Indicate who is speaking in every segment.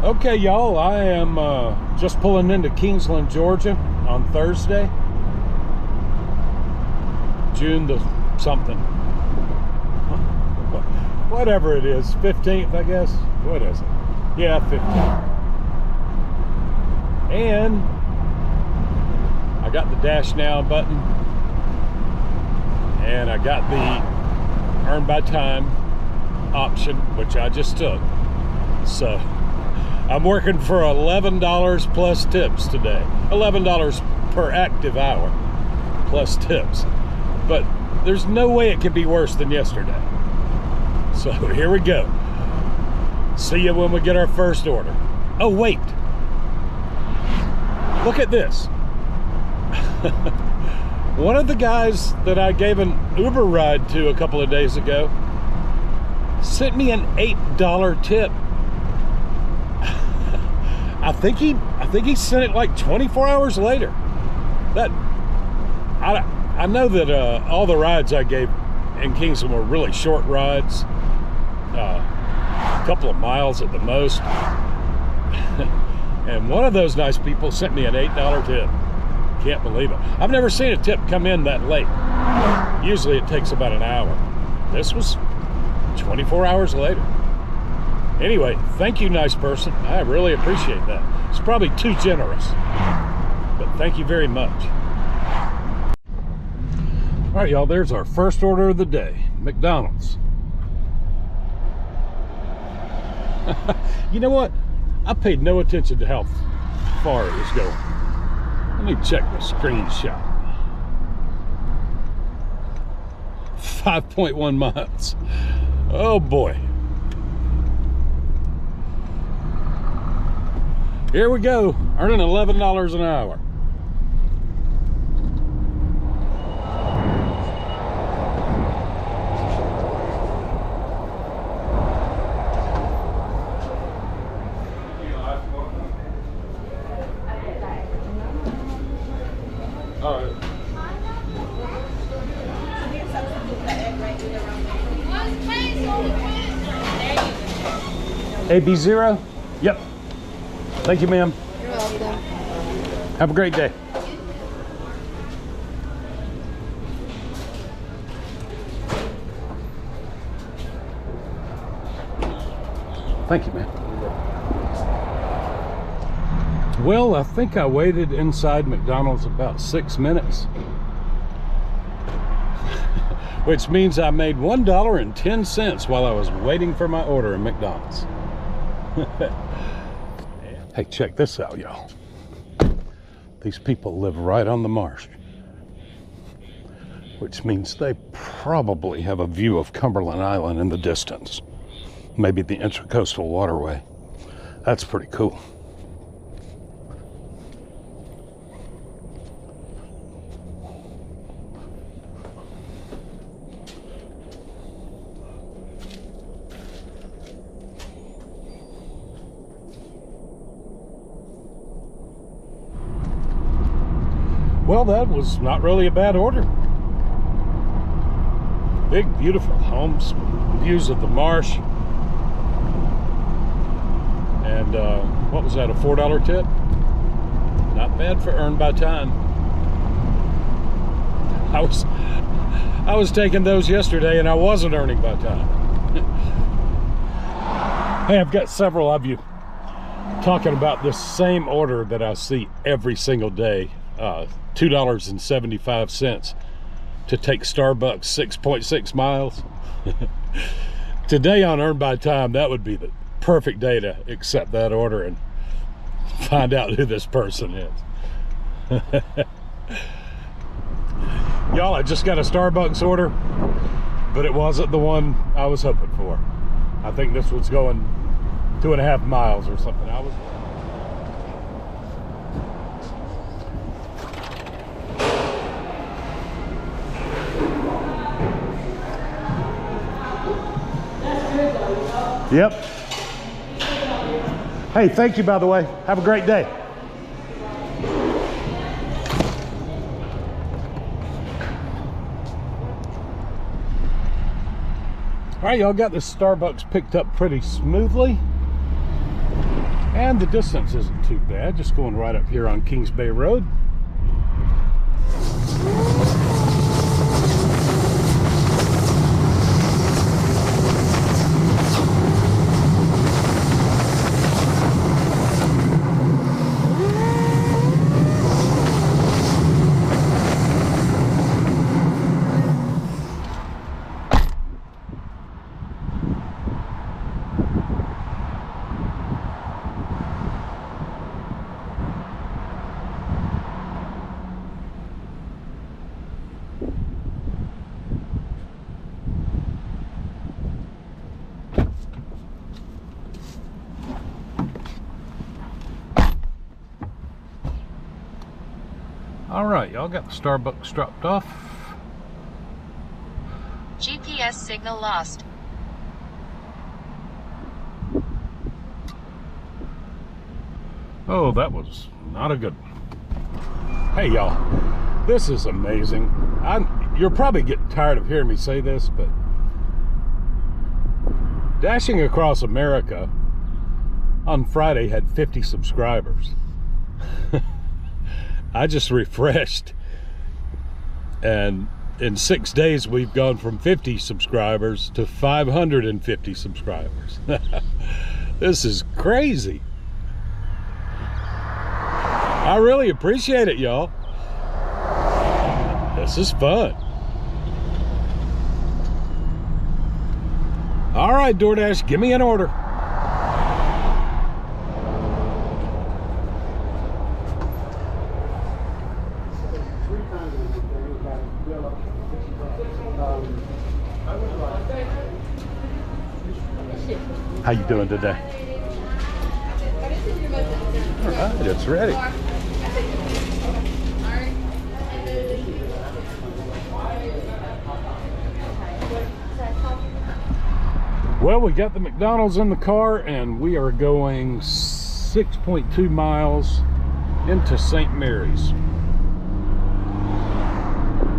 Speaker 1: Okay, y'all, I am just pulling into Kingsland, Georgia on Thursday, June the something, whatever it is, 15th, I guess. What is it? Yeah, 15th. And I got the dash now button, and I got the earn by time option, which I just took. So I'm working for $11 plus tips today. $11 per active hour plus tips. But there's no way it could be worse than yesterday. So here we go. See you when we get our first order. Oh, wait. Look at this. One of the guys that I gave an Uber ride to a couple of days ago sent me an $8 tip. I think he sent it like 24 hours later. That I know that all the rides I gave in Kingsland were really short rides, a couple of miles at the most. And one of those nice people sent me an $8 tip. Can't believe it. I've never seen a tip come in that late. Usually it takes about an hour. This was 24 hours later. Anyway, thank you, nice person. I really appreciate that. It's probably too generous, but thank you very much. All right, y'all, there's our first order of the day, McDonald's. You know what? I paid no attention to how far it was going. Let me check the screenshot. 5.1 miles. Oh boy. Here we go, earning $11 an hour. All right. AB0? Yep. Thank you, ma'am.
Speaker 2: You're welcome.
Speaker 1: Have a great day. Thank you, ma'am. Well, I think I waited inside McDonald's about 6 minutes. Which means I made $1.10 while I was waiting for my order in McDonald's. Hey, check this out, y'all. These people live right on the marsh, which means they probably have a view of Cumberland Island in the distance. Maybe the Intracoastal Waterway. That's pretty cool. Well, that was not really a bad order. Big, beautiful homes, views of the marsh. And what was that, a $4 tip? Not bad for earned by time. I was taking those yesterday and I wasn't earning by time. Hey, I've got several of you talking about this same order that I see every single day. $2.75 to take Starbucks 6.6 miles. Today on Earn by Time, that would be the perfect day to accept that order and find out who this person is. Y'all, I just got a Starbucks order, but it wasn't the one I was hoping for. I think this was going 2.5 miles or something. Yep. Hey, thank you, by the way. Have a great day. All right, y'all got this Starbucks picked up pretty smoothly. And the distance isn't too bad, just going right up here on Kings Bay Road. All right, y'all got the Starbucks dropped off.
Speaker 2: GPS signal lost.
Speaker 1: Oh, that was not a good one. Hey, y'all, this is amazing. You're probably getting tired of hearing me say this, but Dashing Across America on Friday had 50 subscribers. I just refreshed, and in 6 days we've gone from 50 subscribers to 550 subscribers. This is crazy. I really appreciate it, y'all. This is fun. All right, DoorDash, give me an order. How you doing today? All right, it's ready. Well, we got the McDonald's in the car, and we are going 6.2 miles into St. Mary's.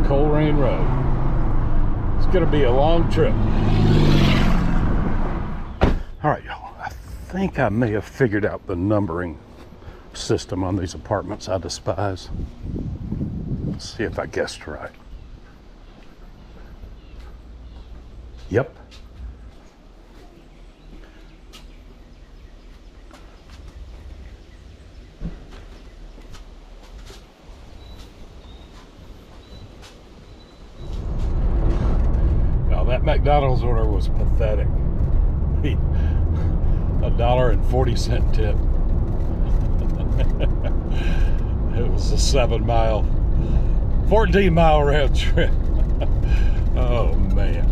Speaker 1: Coleraine Road. It's going to be a long trip. All right, y'all. I think I may have figured out the numbering system on these apartments I despise. Let's see if I guessed right. Yep. Now that McDonald's order was pathetic. $1.40 tip. It was a 14-mile round trip. Oh man.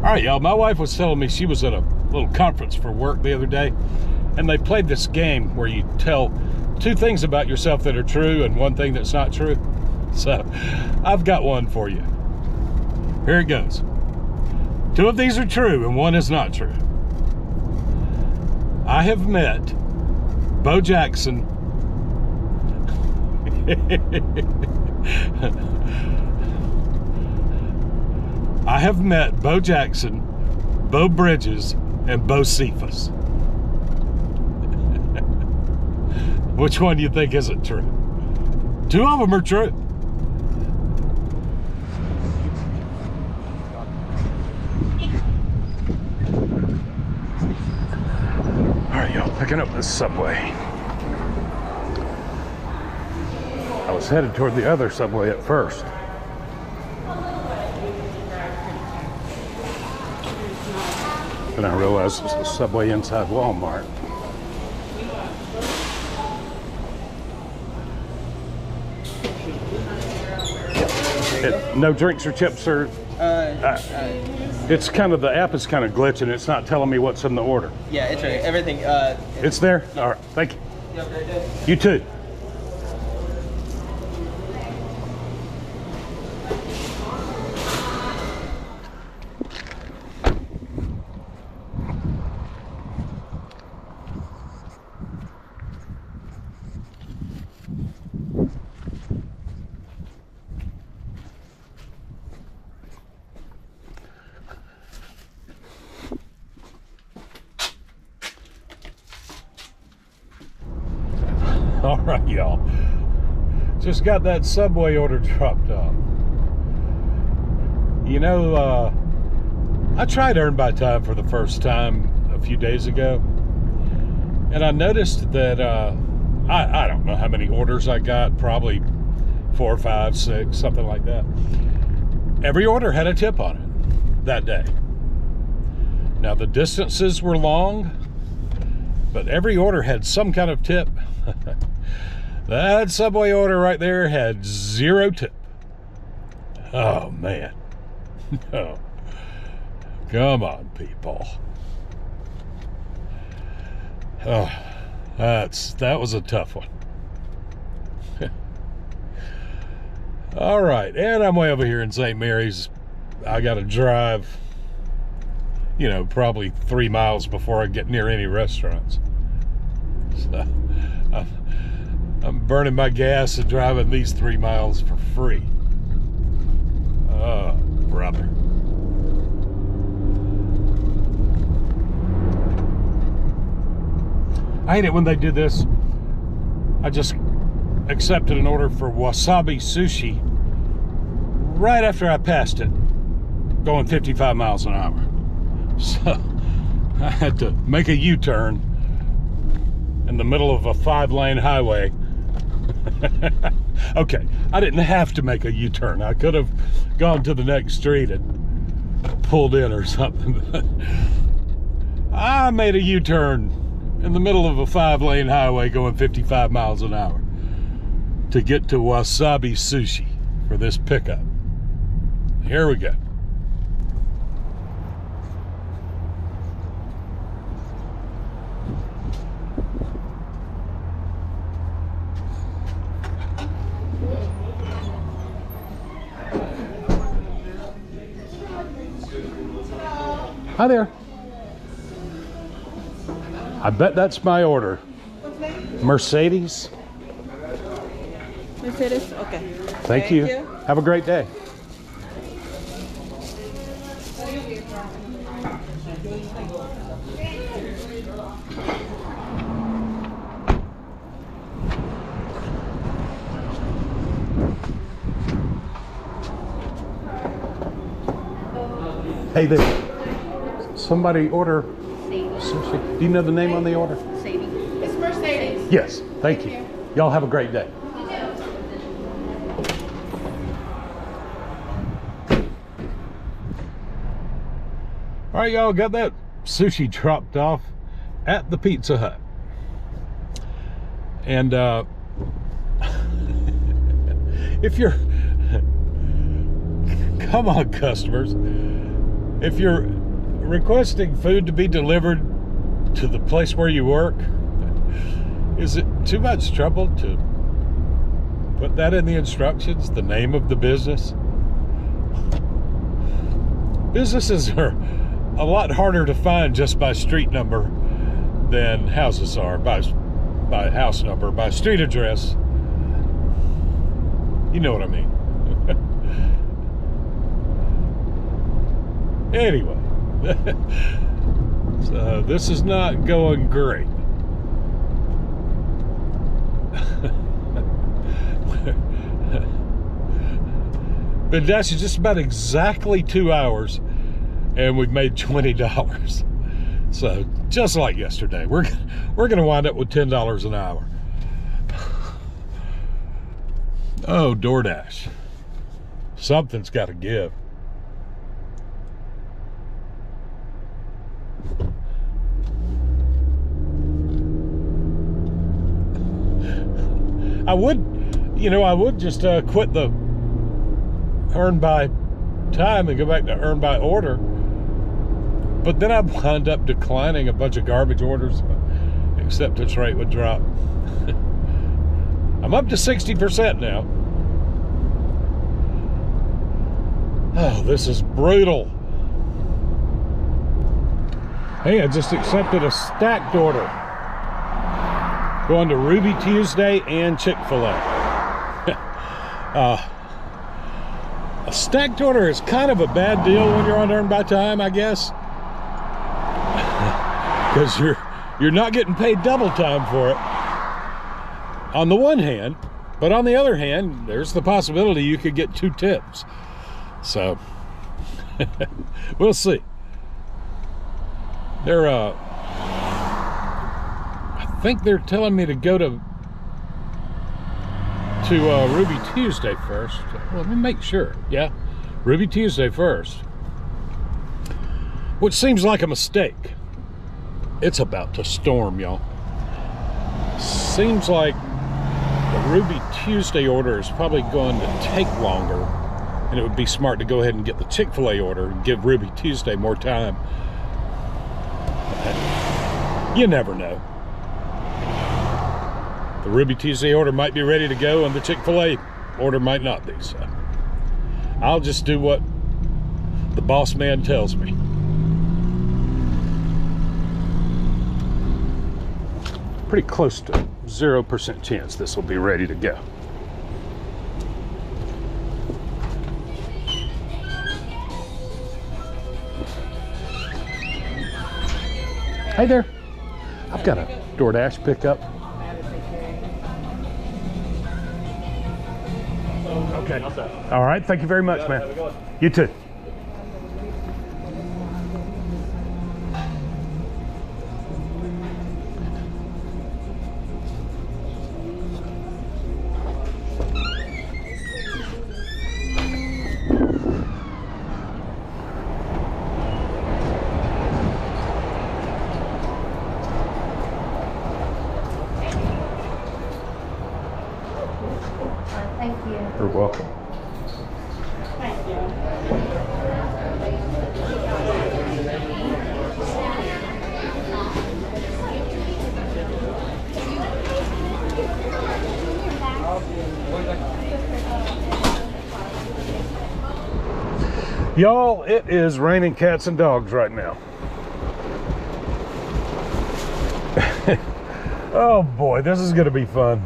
Speaker 1: All right, y'all, my wife was telling me she was at a little conference for work the other day, and they played this game where you tell 2 things about yourself that are true and 1 thing that's not true. So I've got one for you. Here it goes. 2 of these are true and 1 is not true. I have met Bo Jackson I have met Bo Jackson, Bo Bridges, and Bo Cephas. Which one do you think isn't true? 2 of them are true. Picking up this subway. I was headed toward the other subway at first. Then I realized it was the subway inside Walmart. No drinks or chips or... it's kind of, the app is kind of glitching. It's not telling me what's in the order.
Speaker 3: Yeah, it's right. Everything.
Speaker 1: It's there? All right. Thank you.
Speaker 3: You have a great day.
Speaker 1: You too. All right, y'all. Just got that Subway order dropped off. You know, I tried Earn by Time for the first time a few days ago, and I noticed that I don't know how many orders I got, probably 4, 5, 6, something like that. Every order had a tip on it that day. Now the distances were long, but every order had some kind of tip. That Subway order right there had 0 tip. Oh man. No. Come on, people. Oh, that was a tough one. All right, and I'm way over here in St. Mary's. I got to drive, you know, probably 3 miles before I get near any restaurants. So I'm burning my gas and driving these 3 miles for free. Oh, brother. I hate it when they do this. I just accepted an order for wasabi sushi right after I passed it, going 55 miles an hour. So I had to make a U-turn in the middle of a 5-lane highway. Okay, I didn't have to make a U-turn. I could have gone to the next street and pulled in or something. But I made a U-turn in the middle of a 5-lane highway going 55 miles an hour to get to wasabi sushi for this pickup. Here we go. Hi there. I bet that's my order. Mercedes.
Speaker 4: Mercedes, okay.
Speaker 1: Thank you. Have a great day. Hey there. Somebody order sushi. Do you know the name on the order?
Speaker 4: It's Mercedes.
Speaker 1: Yes, thank you. Y'all have a great day. All right, y'all, got that sushi dropped off at the Pizza Hut. And if you're, come on, customers, if you're requesting food to be delivered to the place where you work, is it too much trouble to put that in the instructions, the name of the business? Businesses are a lot harder to find just by street number than houses are by house number, by street address. You know what I mean. Anyway, so this is not going great. Been dashing just about exactly 2 hours, and we've made $20. So just like yesterday, we're gonna wind up with $10 an hour. Oh, DoorDash, something's got to give. I would just quit the Earn by Time and go back to Earn by Order, but then I'd wind up declining a bunch of garbage orders. Acceptance rate would drop. I'm up to 60% now. Oh, this is brutal. Hey, I just accepted a stacked order, going to Ruby Tuesday and Chick-fil-A. A stacked order is kind of a bad deal when you're on Earn by Time, I guess, because you're not getting paid double time for it. on the one hand, but on the other hand, there's the possibility you could get 2 tips. So we'll see. They're I think they're telling me to go to Ruby Tuesday first. Well, let me make sure. Yeah, Ruby Tuesday first, which seems like a mistake. It's about to storm, y'all. Seems like the Ruby Tuesday order is probably going to take longer, and it would be smart to go ahead and get the Chick-fil-A order and give Ruby Tuesday more time. You never know. The Ruby Tuesday order might be ready to go, and the Chick-fil-A order might not be. So I'll just do what the boss man tells me. Pretty close to 0% chance this will be ready to go. Hey there. I've got a DoorDash pickup. Okay. All right. Thank you very much, man. You too.
Speaker 5: Thank you.
Speaker 1: You're welcome.
Speaker 5: Thank you.
Speaker 1: Y'all, it is raining cats and dogs right now. Oh boy, this is gonna be fun.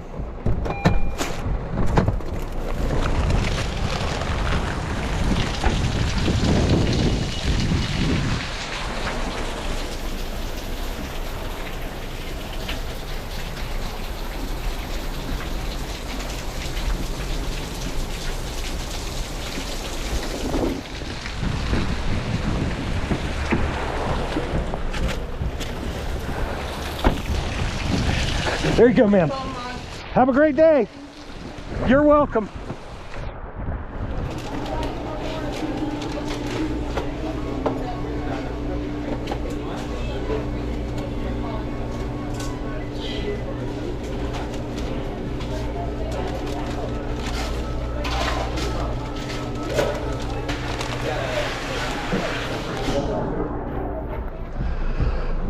Speaker 1: There you go, ma'am. Have a great day. You're welcome.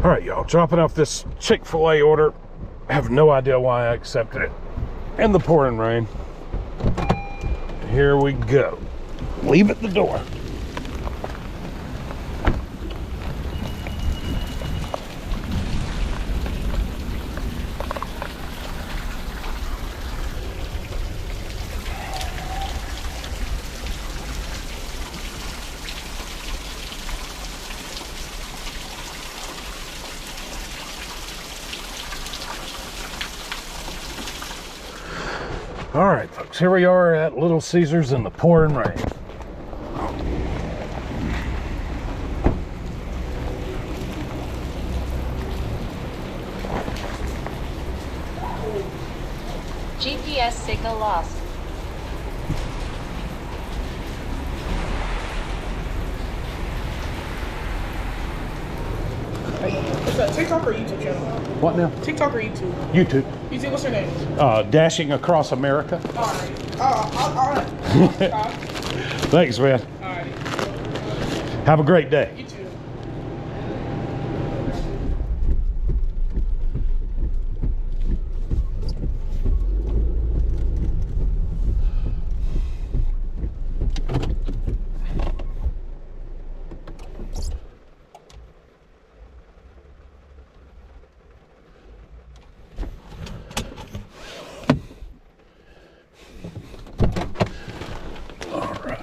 Speaker 1: All right, y'all, dropping off this Chick-fil-A order. I have no idea why I accepted it. In the pouring rain. Here we go. Leave at the door. All right, folks, here we are at Little Caesars in the pouring rain.
Speaker 2: GPS signal lost.
Speaker 4: It's a TikTok or YouTube channel?
Speaker 1: What now?
Speaker 4: TikTok or YouTube?
Speaker 1: YouTube.
Speaker 4: YouTube, what's your name?
Speaker 1: Dashing Across America.
Speaker 4: All right. All right.
Speaker 1: Thanks, man.
Speaker 4: All right.
Speaker 1: Have a great day.
Speaker 4: You too.
Speaker 1: All right.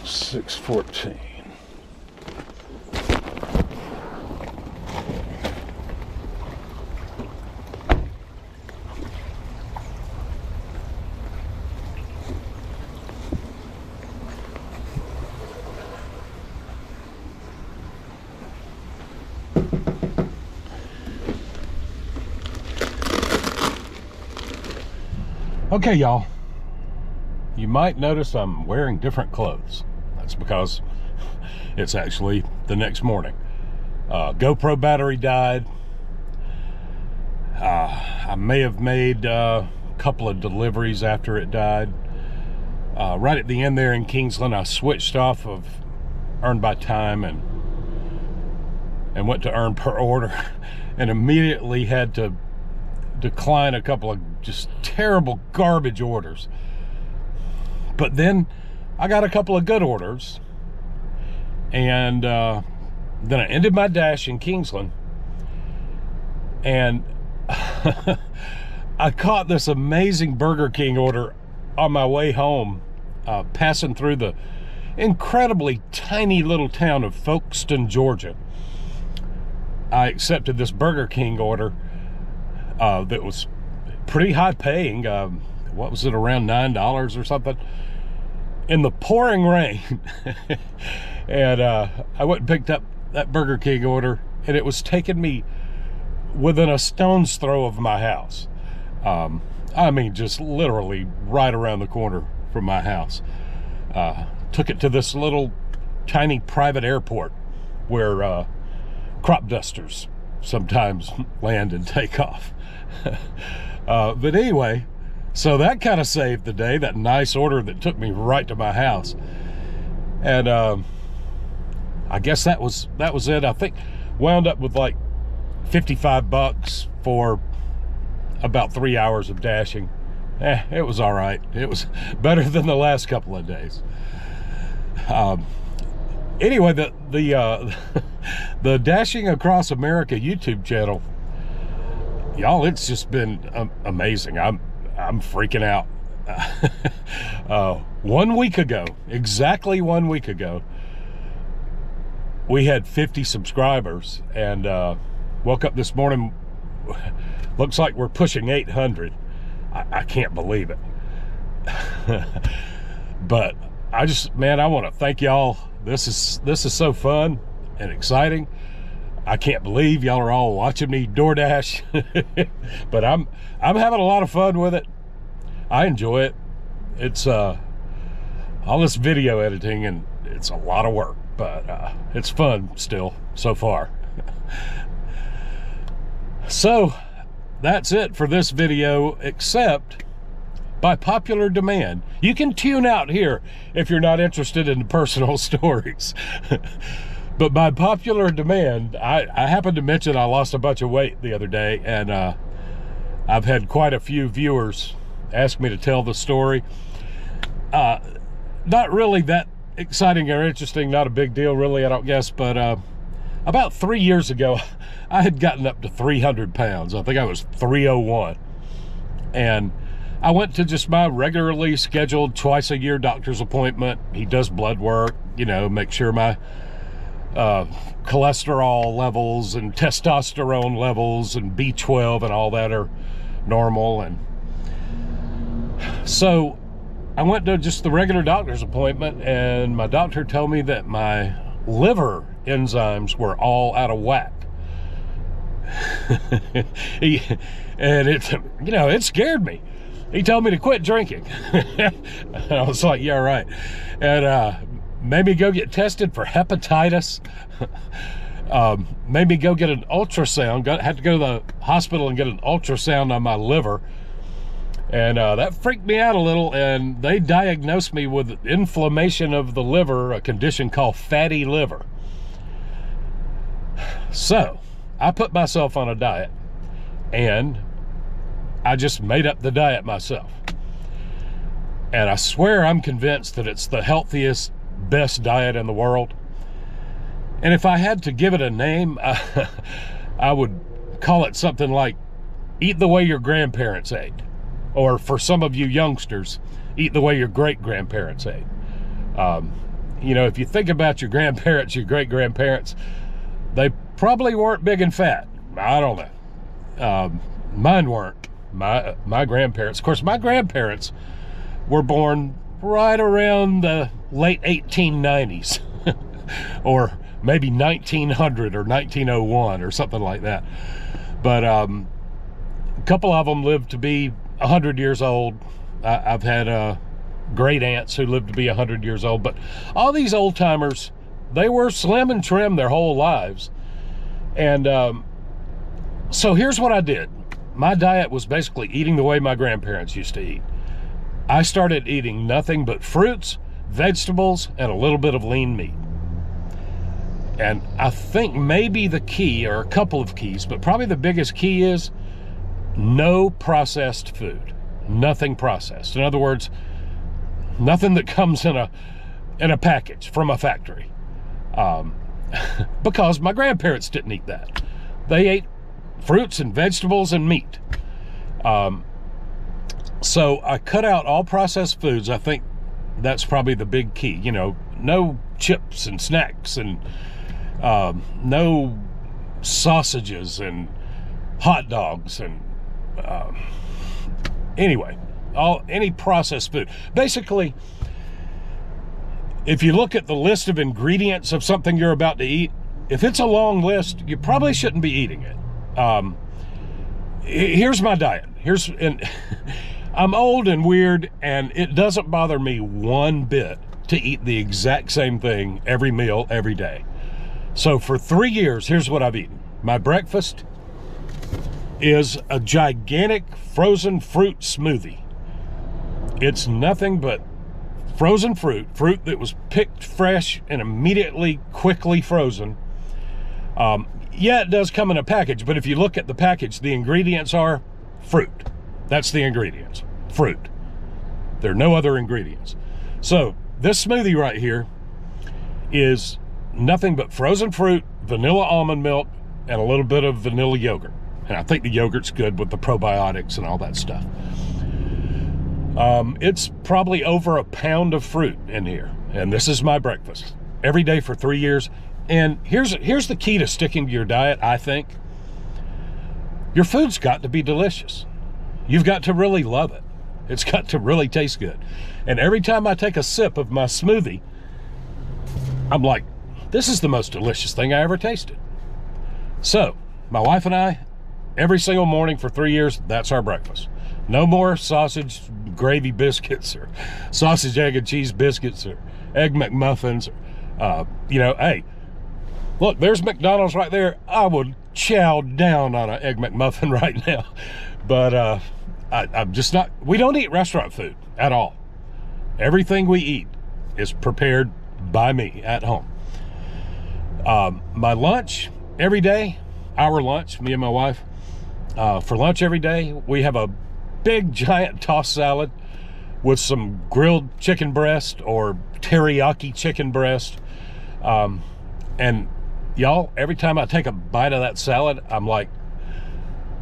Speaker 1: 6:14. Okay, y'all. You might notice I'm wearing different clothes. That's because it's actually the next morning. GoPro battery died. I may have made a couple of deliveries after it died. Right at the end there in Kingsland, I switched off of earn by time and went to earn per order, and immediately had to decline a couple of just terrible garbage orders. But then I got a couple of good orders, and then I ended my dash in Kingsland, and I caught this amazing Burger King order on my way home, passing through the incredibly tiny little town of Folkestone, Georgia. I accepted this Burger King order that was pretty high paying. What was it, around $9 or something, in the pouring rain. And I went and picked up that Burger King order, and it was taking me within a stone's throw of my house. I mean, just literally right around the corner from my house. Took it to this little tiny private airport where crop dusters sometimes land and take off. But anyway, so that kind of saved the day, that nice order that took me right to my house. And I guess that was it. I think wound up with like $55 for about 3 hours of dashing. It was all right. It was better than the last couple of days. Anyway, the Dashing Across America YouTube channel, y'all, it's just been amazing. I'm freaking out. 1 week ago, exactly 1 week ago, we had 50 subscribers, and woke up this morning, looks like we're pushing 800. I can't believe it. But I want to thank y'all. This is so fun and exciting. I can't believe y'all are all watching me DoorDash. But I'm having a lot of fun with it. I enjoy it. It's all this video editing, and it's a lot of work, but it's fun still so far. So that's it for this video, except by popular demand. You can tune out here if you're not interested in personal stories. But by popular demand, I happened to mention I lost a bunch of weight the other day, and I've had quite a few viewers ask me to tell the story. Not really that exciting or interesting, not a big deal really, I don't guess, but about 3 years ago, I had gotten up to 300 pounds. I think I was 301. And I went to just my regularly scheduled twice-a-year doctor's appointment. He does blood work, you know, make sure my cholesterol levels and testosterone levels and B12 and all that are normal. And so I went to just the regular doctor's appointment, and my doctor told me that my liver enzymes were all out of whack. And it scared me. He told me to quit drinking. And I was like, yeah, right. And made me go get tested for hepatitis. Made me go get an ultrasound. Had to go to the hospital and get an ultrasound on my liver. And that freaked me out a little, and they diagnosed me with inflammation of the liver, a condition called fatty liver. So I put myself on a diet, and I just made up the diet myself. And I swear I'm convinced that it's the healthiest, best diet in the world. And if I had to give it a name, I would call it something like eat the way your grandparents ate. Or for some of you youngsters, eat the way your great-grandparents ate. You know, if you think about your grandparents, your great-grandparents, they probably weren't big and fat. I don't know. Mine weren't. My grandparents. Of course, my grandparents were born right around the late 1890s. Or maybe 1900 or 1901 or something like that. But a couple of them lived to be 100 years old. I've had great aunts who lived to be 100 years old, but all these old timers, they were slim and trim their whole lives. And so here's what I did. My diet was basically eating the way my grandparents used to eat. I started eating nothing but fruits, vegetables, and a little bit of lean meat. And I think maybe the key, or a couple of keys, but probably the biggest key is no processed food. Nothing processed. In other words, nothing that comes in a package from a factory. Because my grandparents didn't eat that. They ate fruits and vegetables and meat. So I cut out all processed foods. I think that's probably the big key. You know, no chips and snacks, and no sausages and hot dogs, and anyway, any processed food. Basically, if you look at the list of ingredients of something you're about to eat, if it's a long list, you probably shouldn't be eating it. Here's my diet. I'm old and weird, and it doesn't bother me one bit to eat the exact same thing every meal, every day. So for 3 years, here's what I've eaten. My breakfast is a gigantic frozen fruit smoothie. It's nothing but frozen fruit that was picked fresh and immediately, quickly frozen. Yeah, it does come in a package, but if you look at the package, the ingredients are fruit. That's the ingredients, fruit. There are no other ingredients. So this smoothie right here is nothing but frozen fruit, vanilla almond milk, and a little bit of vanilla yogurt. And I think the yogurt's good with the probiotics and all that stuff. It's probably over a pound of fruit in here. And this is my breakfast every day for 3 years. And here's the key to sticking to your diet, I think. Your food's got to be delicious. You've got to really love it. It's got to really taste good. And every time I take a sip of my smoothie, I'm like, this is the most delicious thing I ever tasted. So, my wife and I, every single morning for 3 years, that's our breakfast. No more sausage gravy biscuits, or sausage, egg, and cheese biscuits, or egg McMuffins. Hey, look, there's McDonald's right there. I would chow down on an egg McMuffin right now. But I'm just not, we don't eat restaurant food at all. Everything we eat is prepared by me at home. My lunch every day, our lunch, me and my wife, for lunch every day, we have a big giant tossed salad with some grilled chicken breast or teriyaki chicken breast. And y'all, every time I take a bite of that salad, I'm like,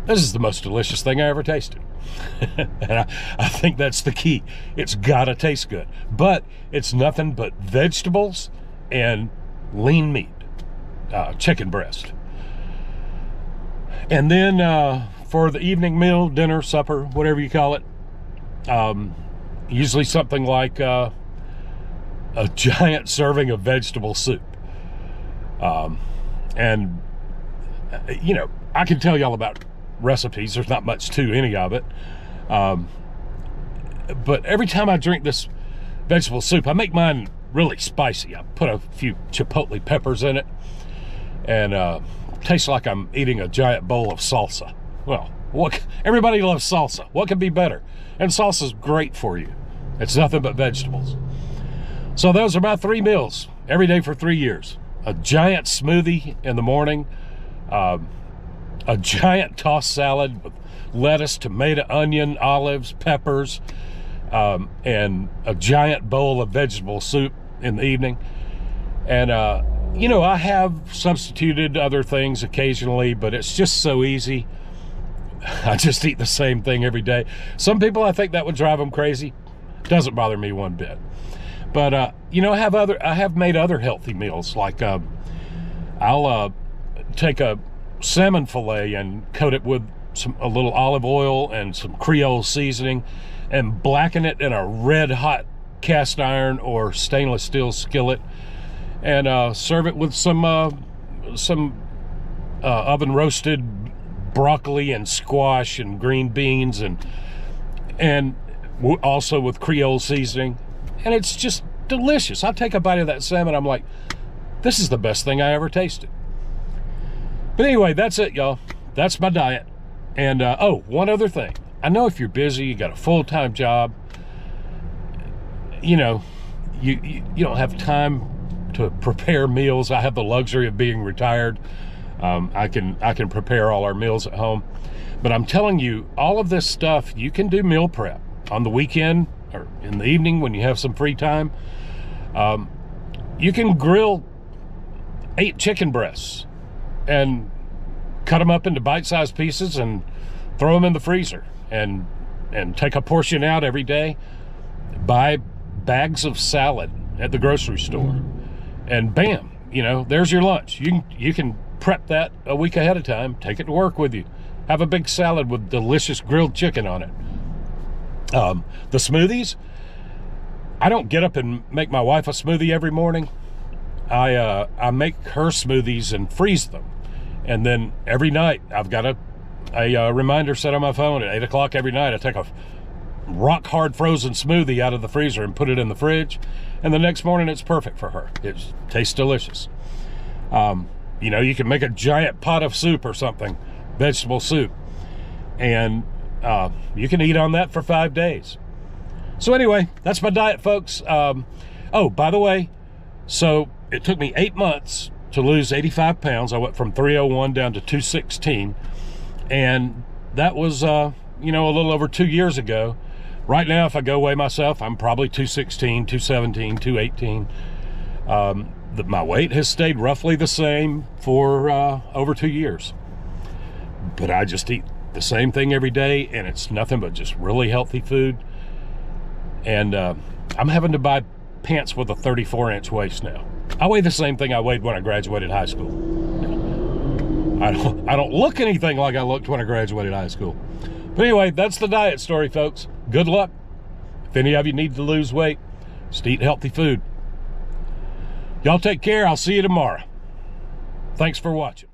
Speaker 1: this is the most delicious thing I ever tasted. And I think that's the key. It's gotta taste good. But it's nothing but vegetables and lean meat, chicken breast. And then for the evening meal, dinner, supper, whatever you call it, usually something like a giant serving of vegetable soup. And, you know, I can tell y'all about recipes. There's not much to any of it. But every time I drink this vegetable soup, I make mine really spicy. I put a few chipotle peppers in it, and tastes like I'm eating a giant bowl of salsa. Well, everybody loves salsa. What could be better? And salsa's great for you. It's nothing but vegetables. So those are my 3 meals every day for 3 years. A giant smoothie in the morning, a giant tossed salad with lettuce, tomato, onion, olives, peppers, and a giant bowl of vegetable soup in the evening. And, you know, I have substituted other things occasionally, but it's just so easy. I just eat the same thing every day. Some people, I think that would drive them crazy. Doesn't bother me one bit. But, you know, I have made other healthy meals. Like, I'll take a salmon fillet and coat it with a little olive oil and some Creole seasoning and blacken it in a red hot cast iron or stainless steel skillet, and serve it with some oven roasted broccoli and squash and green beans and and also with Creole seasoning, and it's just delicious. I take a bite of that salmon, I'm like, this is the best thing I ever tasted. But anyway, that's it, y'all. That's my diet. And oh, one other thing. I know if you're busy, you got a full-time job, you know, you don't have time to prepare meals. I have the luxury of being retired. I can prepare all our meals at home. But I'm telling you, all of this stuff, you can do meal prep on the weekend or in the evening when you have some free time. You can grill 8 chicken breasts and cut them up into bite-sized pieces and throw them in the freezer, and take a portion out every day. Buy bags of salad at the grocery store, and bam, you know, there's your lunch. You can prep that a week ahead of time, take it to work with you, have a big salad with delicious grilled chicken on it. The smoothies, I don't get up and make my wife a smoothie every morning. I make her smoothies and freeze them, and then every night I've got a reminder set on my phone at 8 o'clock every night. I take a rock hard frozen smoothie out of the freezer and put it in the fridge, and the next morning it's perfect for her. It tastes delicious. You know, you can make a giant pot of soup or something, vegetable soup, and you can eat on that for 5 days. So anyway, that's my diet, folks. Oh, by the way, so it took me 8 months to lose 85 pounds. I went from 301 down to 216, and that was you know, a little over 2 years ago. Right now, if I go weigh myself, I'm probably 216, 217, 218. My weight has stayed roughly the same for over 2 years. But I just eat the same thing every day, and it's nothing but just really healthy food. And I'm having to buy pants with a 34-inch waist now. I weigh the same thing I weighed when I graduated high school. I don't look anything like I looked when I graduated high school. But anyway, that's the diet story, folks. Good luck. If any of you need to lose weight, just eat healthy food. Y'all take care. I'll see you tomorrow. Thanks for watching.